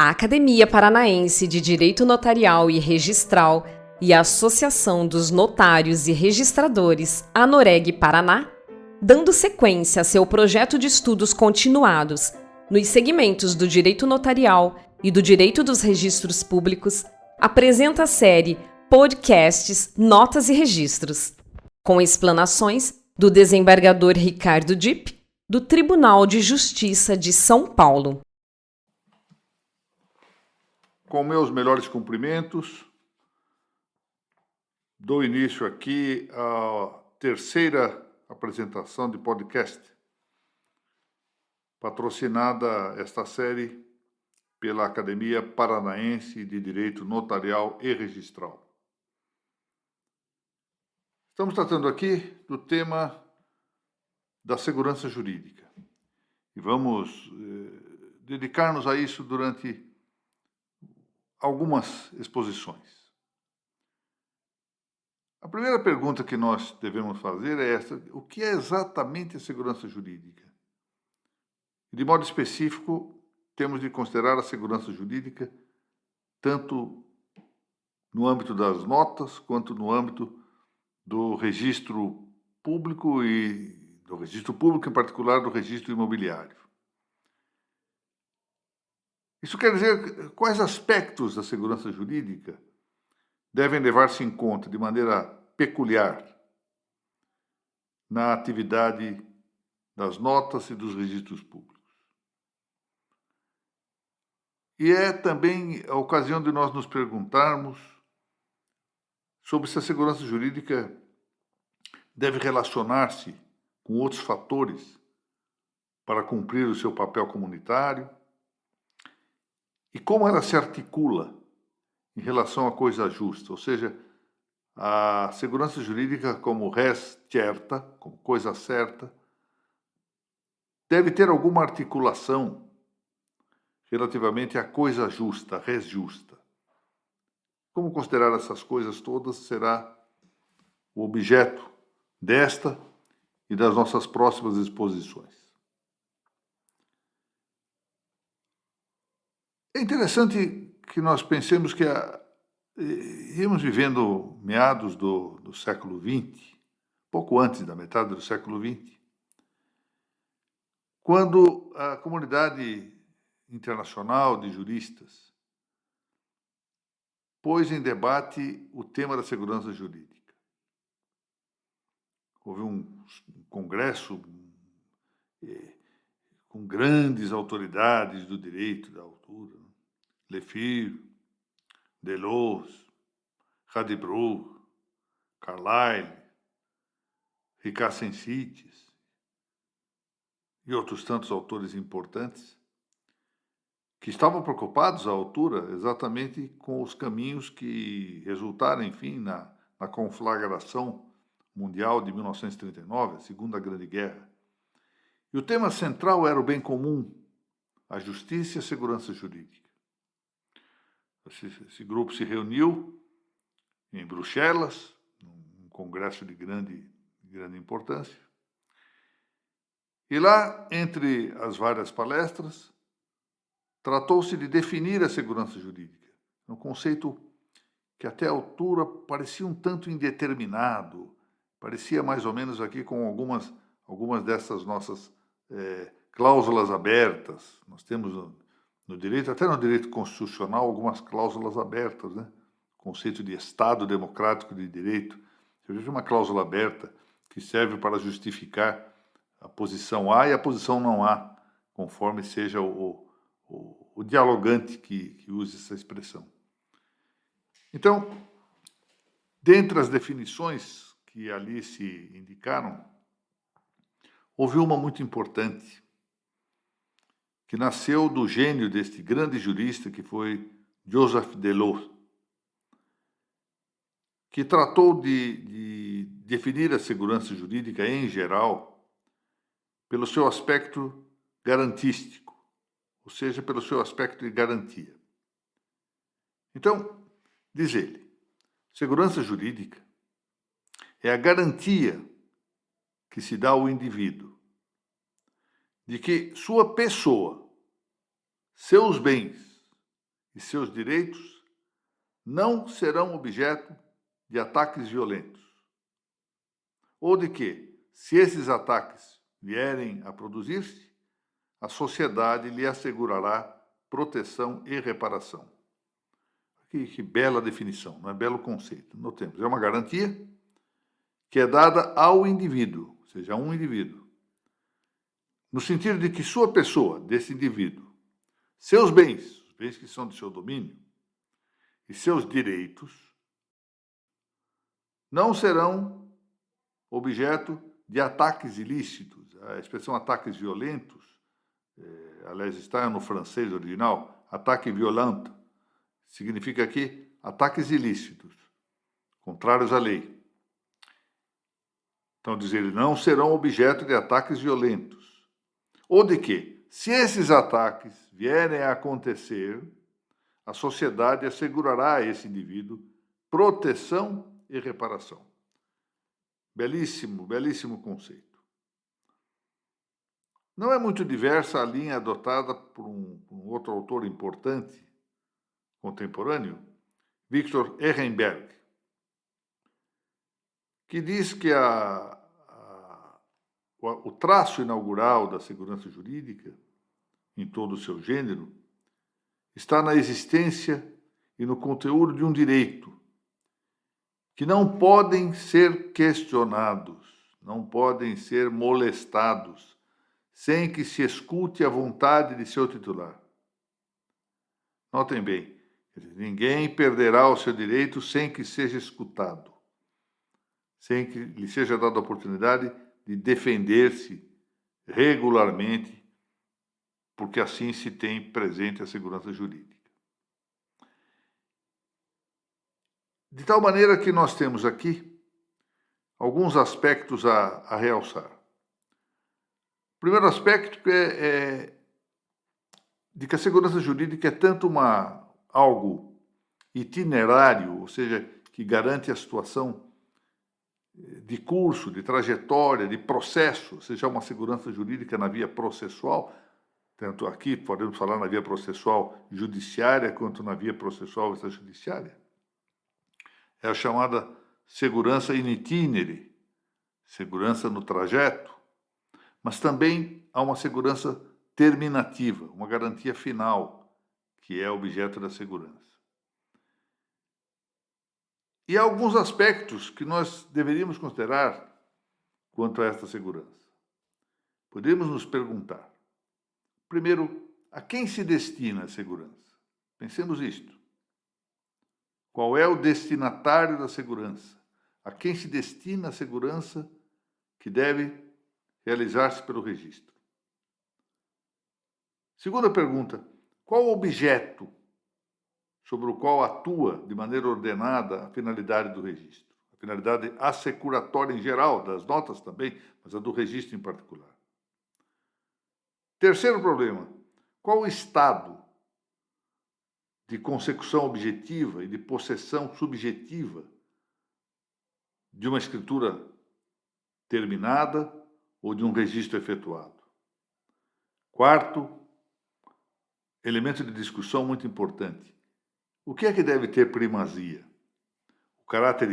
A Academia Paranaense de Direito Notarial e Registral e a Associação dos Notários e Registradores, ANOREG Paraná, dando sequência a seu projeto de estudos continuados nos segmentos do direito notarial e do direito dos registros públicos, apresenta a série Podcasts Notas e Registros, com explanações do desembargador Ricardo Dipp, do Tribunal de Justiça de São Paulo. Com meus melhores cumprimentos, dou início aqui à terceira apresentação de podcast, patrocinada esta série pela Academia Paranaense de Direito Notarial e Registral. Estamos tratando aqui do tema da segurança jurídica e vamos dedicar-nos a isso durante algumas exposições. A primeira pergunta que nós devemos fazer é esta: o que é exatamente a segurança jurídica? De modo específico, temos de considerar a segurança jurídica tanto no âmbito das notas quanto no âmbito do registro público e do registro público, em particular do registro imobiliário. Isso quer dizer quais aspectos da segurança jurídica devem levar-se em conta de maneira peculiar na atividade das notas e dos registros públicos. E é também a ocasião de nós nos perguntarmos sobre se a segurança jurídica deve relacionar-se com outros fatores para cumprir o seu papel comunitário e como ela se articula em relação à coisa justa, ou seja, a segurança jurídica como res certa, como coisa certa, deve ter alguma articulação relativamente à coisa justa, res justa. Como considerar essas coisas todas será o objeto desta e das nossas próximas exposições. É interessante que nós pensemos que íamos vivendo meados do século XX, pouco antes da metade do século XX, quando a comunidade internacional de juristas pôs em debate o tema da segurança jurídica. Houve um congresso com grandes autoridades do direito da altura, Lefir, Deleuze, Radibru, Carlyle, Ricard Sensites e outros tantos autores importantes que estavam preocupados à altura exatamente com os caminhos que resultaram, enfim, na conflagração mundial de 1939, a Segunda Grande Guerra. E o tema central era o bem comum, a justiça e a segurança jurídica. Esse grupo se reuniu em Bruxelas, num congresso de grande importância. E lá, entre as várias palestras, tratou-se de definir a segurança jurídica. Um conceito que até a altura parecia um tanto indeterminado, parecia mais ou menos aqui com algumas dessas nossas cláusulas abertas. Nós temos no direito, até no direito constitucional, algumas cláusulas abertas, né? O conceito de Estado democrático de direito. Você vê uma cláusula aberta que serve para justificar a posição A e a posição não A, conforme seja o dialogante que use essa expressão. Então, dentre as definições que ali se indicaram, houve uma muito importante, que nasceu do gênio deste grande jurista que foi Joseph Deleuze, que tratou de definir a segurança jurídica em geral pelo seu aspecto garantístico, ou seja, pelo seu aspecto de garantia. Então, diz ele, segurança jurídica é a garantia que se dá ao indivíduo de que sua pessoa, seus bens e seus direitos não serão objeto de ataques violentos. Ou de que, se esses ataques vierem a produzir-se, a sociedade lhe assegurará proteção e reparação. Que bela definição, não é? Belo conceito. Notemos, é uma garantia que é dada ao indivíduo, ou seja, a um indivíduo, no sentido de que sua pessoa, desse indivíduo, seus bens, os bens que são de seu domínio, e seus direitos, não serão objeto de ataques ilícitos. A expressão ataques violentos, aliás, está no francês original, ataque violento, significa aqui ataques ilícitos, contrários à lei. Então, dizer, não serão objeto de ataques violentos. Ou de que, se esses ataques vierem a acontecer, a sociedade assegurará a esse indivíduo proteção e reparação. Belíssimo, belíssimo conceito. Não é muito diversa a linha adotada por um outro autor importante, contemporâneo, Victor Ehrenberg, que diz que o traço inaugural da segurança jurídica, em todo o seu gênero, está na existência e no conteúdo de um direito que não podem ser questionados, não podem ser molestados, sem que se escute a vontade de seu titular. Notem bem, ninguém perderá o seu direito sem que seja escutado, sem que lhe seja dada a oportunidade de defender-se regularmente, porque assim se tem presente a segurança jurídica. De tal maneira que nós temos aqui alguns aspectos a realçar. O primeiro aspecto é de que a segurança jurídica é tanto algo itinerário, ou seja, que garante a situação de curso, de trajetória, de processo, seja uma segurança jurídica na via processual, tanto aqui podemos falar na via processual judiciária quanto na via processual extrajudiciária. É a chamada segurança in itinere, segurança no trajeto, mas também há uma segurança terminativa, uma garantia final, que é objeto da segurança. E há alguns aspectos que nós deveríamos considerar quanto a esta segurança. Podemos nos perguntar, primeiro, a quem se destina a segurança? Pensemos isto. Qual é o destinatário da segurança? A quem se destina a segurança que deve realizar-se pelo registro? Segunda pergunta, qual o objeto sobre o qual atua de maneira ordenada a finalidade do registro? A finalidade assecuratória em geral, das notas também, mas a do registro em particular. Terceiro problema, qual o estado de consecução objetiva e de possessão subjetiva de uma escritura terminada ou de um registro efetuado? Quarto, elemento de discussão muito importante. O que é que deve ter primazia? O caráter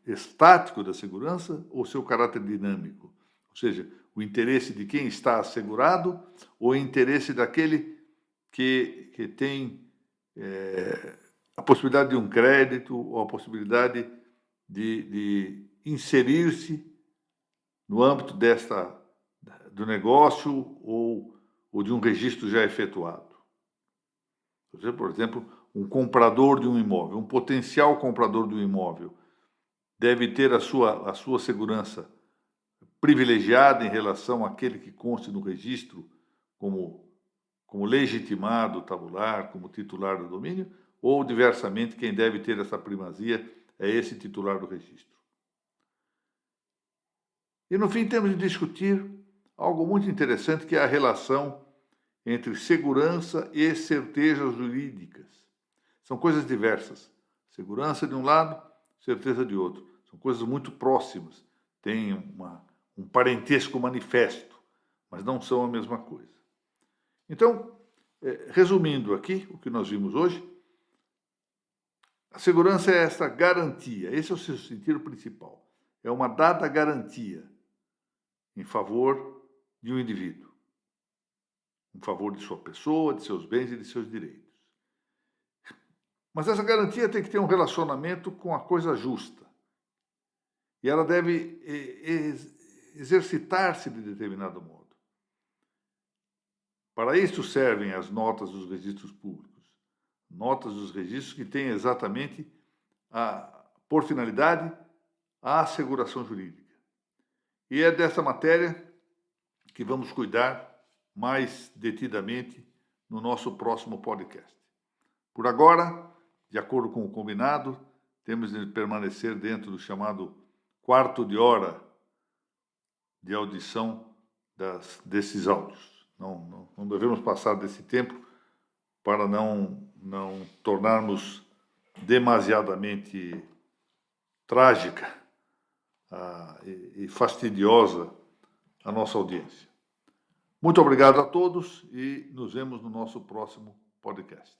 estático da segurança ou seu caráter dinâmico? Ou seja, o interesse de quem está assegurado ou o interesse daquele que tem a possibilidade de um crédito ou a possibilidade de inserir-se no âmbito do negócio ou de um registro já efetuado. Por exemplo, um comprador de um imóvel, um potencial comprador de um imóvel, deve ter a sua segurança privilegiada em relação àquele que conste no registro como legitimado tabular, como titular do domínio, ou, diversamente, quem deve ter essa primazia é esse titular do registro. E, no fim, temos de discutir algo muito interessante, que é a relação entre segurança e certezas jurídicas. São coisas diversas. Segurança de um lado, certeza de outro. São coisas muito próximas. Têm um parentesco manifesto, mas não são a mesma coisa. Então, resumindo aqui o que nós vimos hoje, A segurança é essa garantia, esse é o seu sentido principal. É uma dada garantia em favor de um indivíduo, em favor de sua pessoa, de seus bens e de seus direitos. Mas essa garantia tem que ter um relacionamento com a coisa justa. E ela deve exercitar-se de determinado modo. Para isso servem as notas dos registros públicos. Notas dos registros que têm exatamente, por finalidade, a asseguração jurídica. E é dessa matéria que vamos cuidar mais detidamente no nosso próximo podcast. Por agora, de acordo com o combinado, temos de permanecer dentro do chamado quarto de hora de audição desses áudios. Não devemos passar desse tempo para não tornarmos demasiadamente trágica e fastidiosa a nossa audiência. Muito obrigado a todos e nos vemos no nosso próximo podcast.